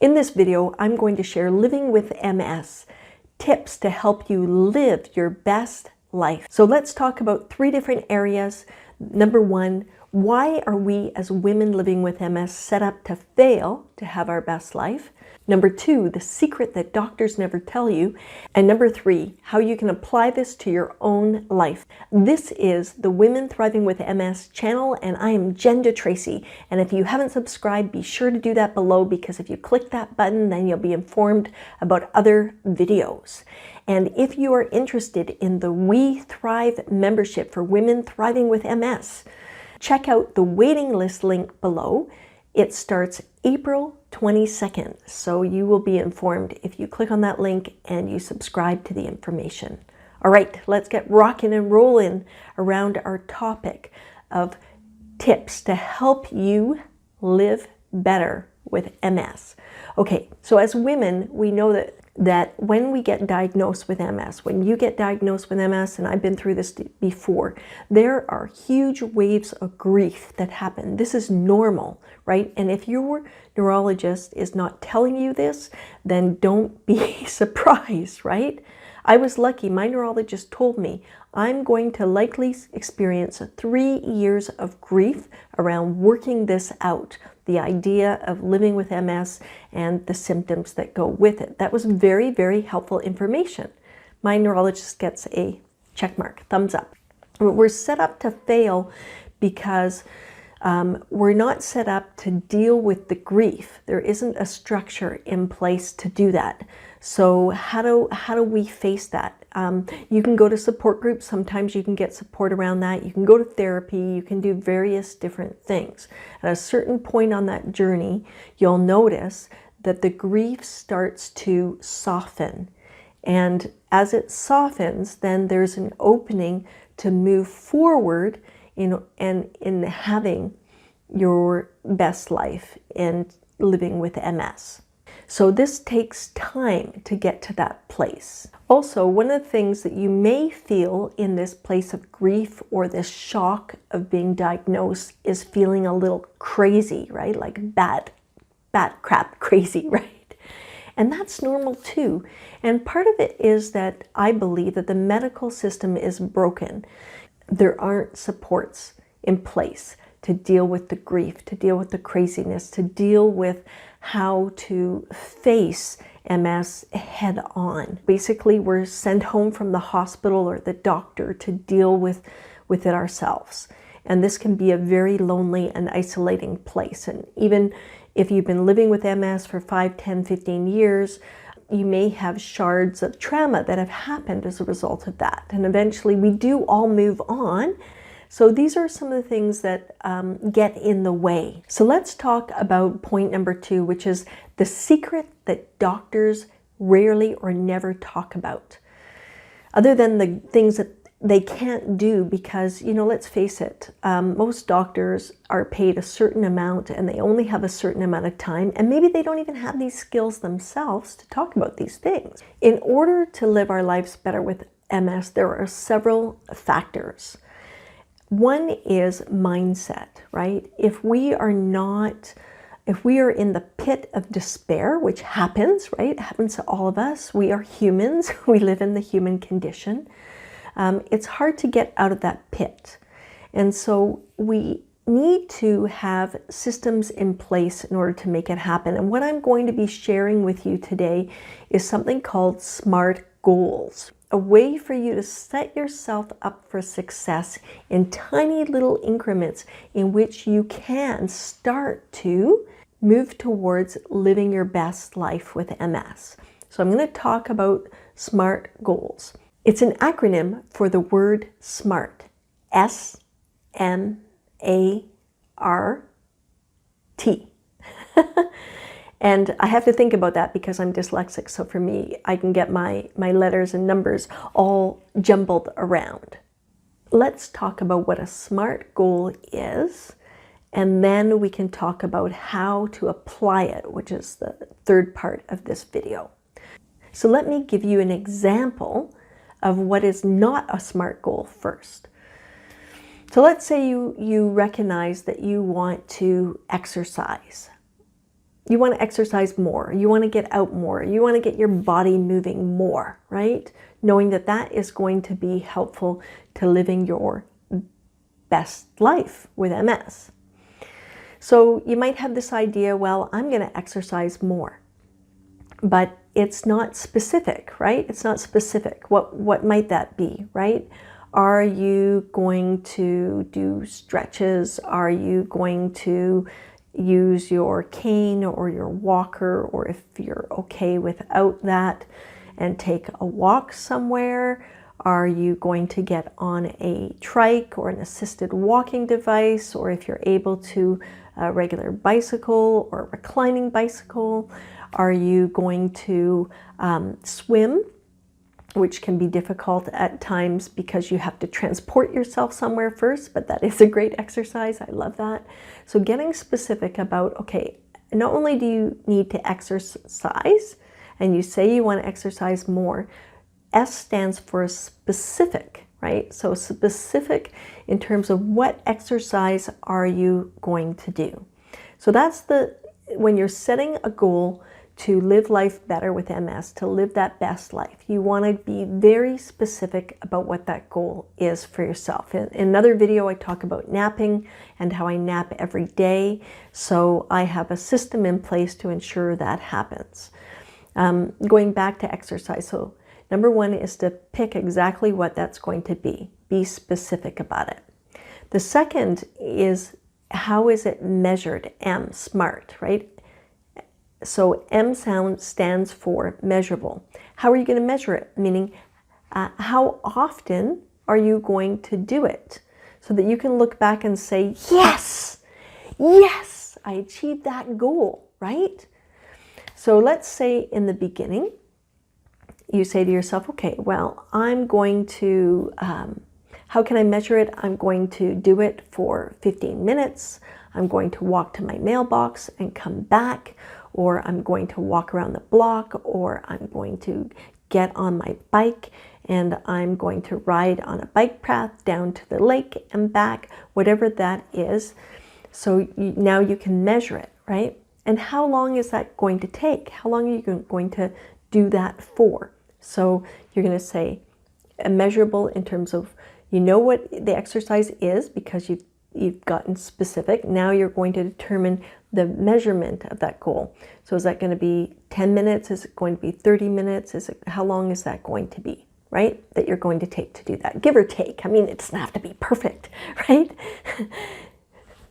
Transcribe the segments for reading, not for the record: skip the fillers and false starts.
In this video, I'm going to share living with MS, tips to help you live your best life. So let's talk about 3 different areas. Number 1, why are we as women living with MS set up to fail to have our best life? Number 2, the secret that doctors never tell you. And number 3, how you can apply this to your own life. This is the Women Thriving with MS channel, and I am Jen Tracy. And if you haven't subscribed, be sure to do that below, because if you click that button, then you'll be informed about other videos. And if you are interested in the weTHRIVE membership for Women Thriving with MS, check out the waiting list link below. It starts April 22nd, so you will be informed if you click on that link and you subscribe to the information. All right, let's get rocking and rolling around our topic of tips to help you live better with MS. Okay, so as women, we know that when we get diagnosed with MS, when you get diagnosed with MS, and I've been through this before, there are huge waves of grief that happen. This is normal, right? And if your neurologist is not telling you this, then don't be surprised, right? I was lucky. My neurologist told me I'm going to likely experience 3 years of grief around working this out, the idea of living with MS and the symptoms that go with it. That was very, very helpful information. My neurologist gets a check mark, thumbs up. We're set up to fail because we're not set up to deal with the grief. There isn't a structure in place to do that. So how do we face that? You can go to support groups. Sometimes you can get support around that. You can go to therapy. You can do various different things. At a certain point on that journey, you'll notice that the grief starts to soften. And as it softens, then there's an opening to move forward in having your best life and living with MS. So this takes time to get to that place. Also, one of the things that you may feel in this place of grief or this shock of being diagnosed is feeling a little crazy, right? Like bad crap crazy, right? And that's normal too. And part of it is that I believe that the medical system is broken. There aren't supports in place to deal with the grief, to deal with the craziness, to deal with how to face MS head on. Basically, we're sent home from the hospital or the doctor to deal with it ourselves. And this can be a very lonely and isolating place. And even if you've been living with MS for 5, 10, 15 years, you may have shards of trauma that have happened as a result of that. And eventually we do all move on. So these are some of the things that get in the way. So let's talk about point number 2, which is the secret that doctors rarely or never talk about. Other than the things that they can't do, because, you know, let's face it, most doctors are paid a certain amount and they only have a certain amount of time, and maybe they don't even have these skills themselves to talk about these things. In order to live our lives better with MS, there are several factors. One is mindset, right? If we are in the pit of despair, which happens, right? It happens to all of us. We are humans. We live in the human condition. It's hard to get out of that pit. And so we need to have systems in place in order to make it happen. And what I'm going to be sharing with you today is something called S.M.A.R.T goals. A way for you to set yourself up for success in tiny little increments in which you can start to move towards living your best life with MS. So I'm going to talk about S.M.A.R.T goals. It's an acronym for the word SMART. S-M-A-R-T. And I have to think about that because I'm dyslexic. So for me, I can get my letters and numbers all jumbled around. Let's talk about what a SMART goal is, and then we can talk about how to apply it, which is the third part of this video. So let me give you an example of what is not a SMART goal first. So let's say you recognize that you want to exercise. you want to exercise more, you want to get out more, you want to get your body moving more, right? Knowing that that is going to be helpful to living your best life with MS. So you might have this idea, well, I'm going to exercise more, but it's not specific, right? It's not specific. What might that be, right? Are you going to do stretches? Are you going to use your cane or your walker, or if you're okay without that, and take a walk somewhere? Are you going to get on a trike or an assisted walking device, or if you're able to, a regular bicycle or reclining bicycle? Are you going to swim, which can be difficult at times because you have to transport yourself somewhere first, but that is a great exercise. I love that. So getting specific about, okay, not only do you need to exercise, and you say you want to exercise more, S stands for specific, right? So specific in terms of what exercise are you going to do. So that's when you're setting a goal to live life better with MS, to live that best life, you want to be very specific about what that goal is for yourself. In another video, I talk about napping and how I nap every day. So I have a system in place to ensure that happens. Going back to exercise. So number one is to pick exactly what that's going to be. Be specific about it. The second is, how is it measured? M, SMART, right? So M stands for measurable. How are you going to measure it? Meaning, how often are you going to do it? So that you can look back and say, yes, yes, I achieved that goal, right? So let's say in the beginning, you say to yourself, okay, well, I'm going to, how can I measure it? I'm going to do it for 15 minutes. I'm going to walk to my mailbox and come back, or I'm going to walk around the block, or I'm going to get on my bike and I'm going to ride on a bike path down to the lake and back, whatever that is. So now you can measure it, right? And how long is that going to take? How long are you going to do that for? So you're going to say a measurable in terms of, you know what the exercise is because you've gotten specific. Now you're going to determine the measurement of that goal. So is that going to be 10 minutes? Is it going to be 30 minutes? How long is that going to be, right? That you're going to take to do that, give or take. I mean, it doesn't have to be perfect, right?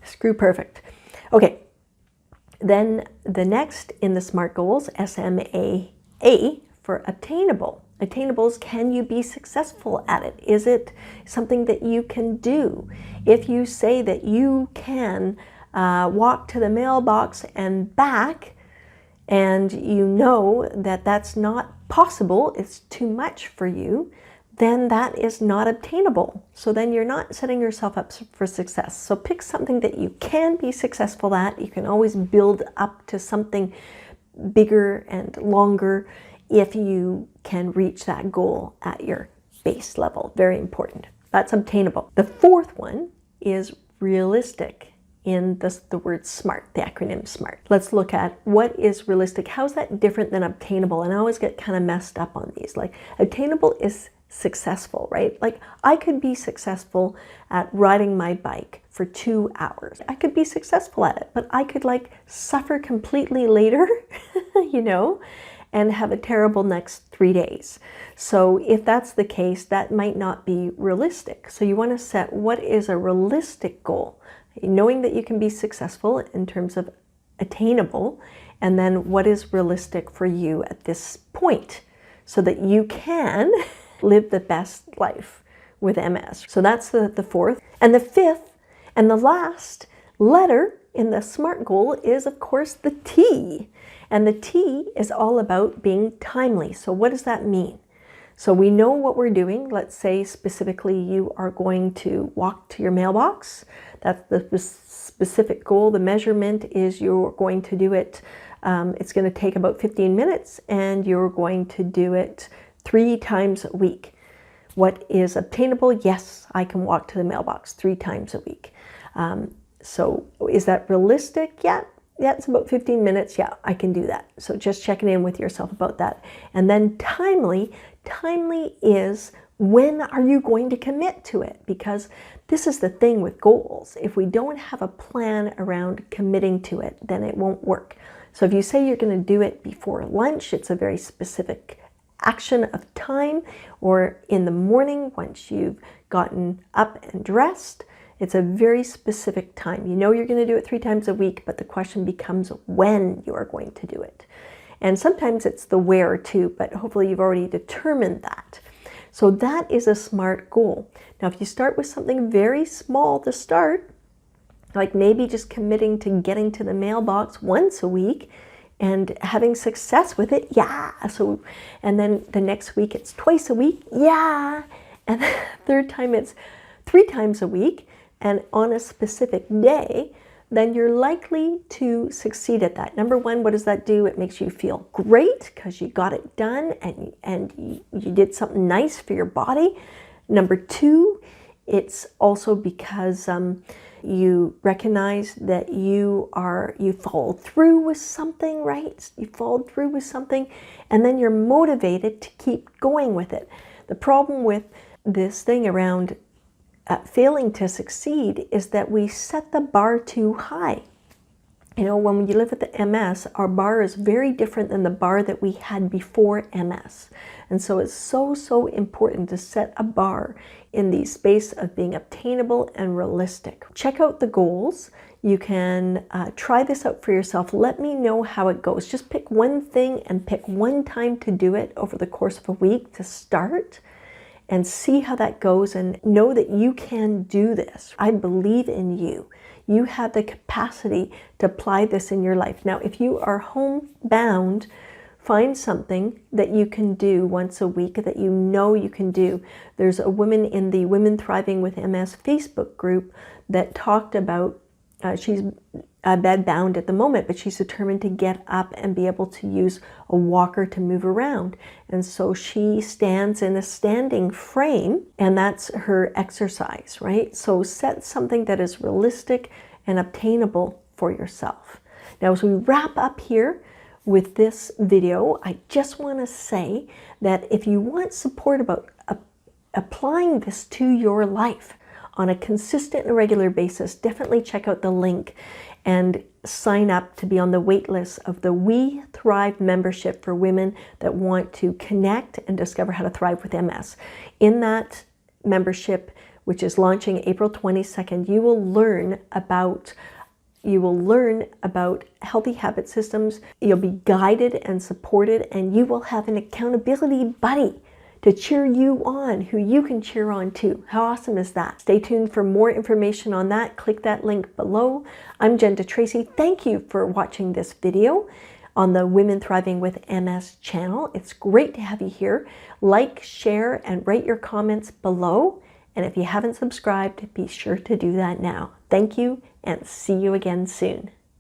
Screw perfect. Okay. Then the next in the SMART goals, S.M.A.R.T, for attainable. Attainables, can you be successful at it? Is it something that you can do? If you say that you can walk to the mailbox and back, and you know that that's not possible, it's too much for you, then that is not obtainable. So then you're not setting yourself up for success. So pick something that you can be successful at. You can always build up to something bigger and longer if you can reach that goal at your base level. Very important. That's obtainable. The fourth one is realistic in the word SMART, the acronym SMART. Let's look at what is realistic. How's that different than obtainable? And I always get kind of messed up on these. Like, obtainable is successful, right? Like, I could be successful at riding my bike for 2 hours. I could be successful at it, but I could like suffer completely later, you know, and have a terrible next 3 days. So if that's the case, that might not be realistic. So you want to set what is a realistic goal, knowing that you can be successful in terms of attainable, and then what is realistic for you at this point so that you can live the best life with MS. So that's the fourth. And the fifth and the last letter in the SMART goal is, of course, the T. And the T is all about being timely. So what does that mean? So we know what we're doing. Let's say specifically you are going to walk to your mailbox. That's the specific goal. The measurement is you're going to do it. It's going to take about 15 minutes and you're going to do it 3 times a week. What is obtainable? Yes, I can walk to the mailbox 3 times a week. So is that realistic? Yeah, yeah, it's about 15 minutes. Yeah, I can do that. So just checking in with yourself about that. And then timely is when are you going to commit to it? Because this is the thing with goals. If we don't have a plan around committing to it, then it won't work. So if you say you're going to do it before lunch, it's a very specific action of time, or in the morning once you've gotten up and dressed. It's a very specific time. You know you're going to do it 3 times a week, but the question becomes when you are going to do it. And sometimes it's the where too, but hopefully you've already determined that. So that is a SMART goal. Now, if you start with something very small to start, like maybe just committing to getting to the mailbox once a week and having success with it, yeah. So, and then the next week it's twice a week, yeah. And the third time it's 3 times a week, and on a specific day, then you're likely to succeed at that. Number one, what does that do? It makes you feel great because you got it done and you did something nice for your body. Number two, it's also because you recognize that you followed through with something, right? You followed through with something, and then you're motivated to keep going with it. The problem with this thing around failing to succeed is that we set the bar too high. You know, when you live with the MS, our bar is very different than the bar that we had before MS. And so it's so important to set a bar in the space of being obtainable and realistic. Check out the goals. You can try this out for yourself. Let me know how it goes. Just pick one thing and pick one time to do it over the course of a week to start, and see how that goes, and know that you can do this. I believe in you. You have the capacity to apply this in your life. Now, if you are homebound, find something that you can do once a week that you know you can do. There's a woman in the Women Thriving with MS Facebook group that talked about, she's bedbound at the moment, but she's determined to get up and be able to use a walker to move around. And so she stands in a standing frame, and that's her exercise, right? So set something that is realistic and obtainable for yourself. Now, as we wrap up here with this video, I just want to say that if you want support about applying this to your life on a consistent and regular basis, definitely check out the link and sign up to be on the wait list of the weTHRIVE membership for women that want to connect and discover how to thrive with MS. In that membership, which is launching April 22nd, you will learn about healthy habit systems. You'll be guided and supported, and you will have an accountability buddy to cheer you on, who you can cheer on too. How awesome is that? Stay tuned for more information on that. Click that link below. I'm Jen Tracy. Thank you for watching this video on the Women Thriving with MS channel. It's great to have you here. Like, share, and write your comments below. And if you haven't subscribed, be sure to do that now. Thank you, and see you again soon.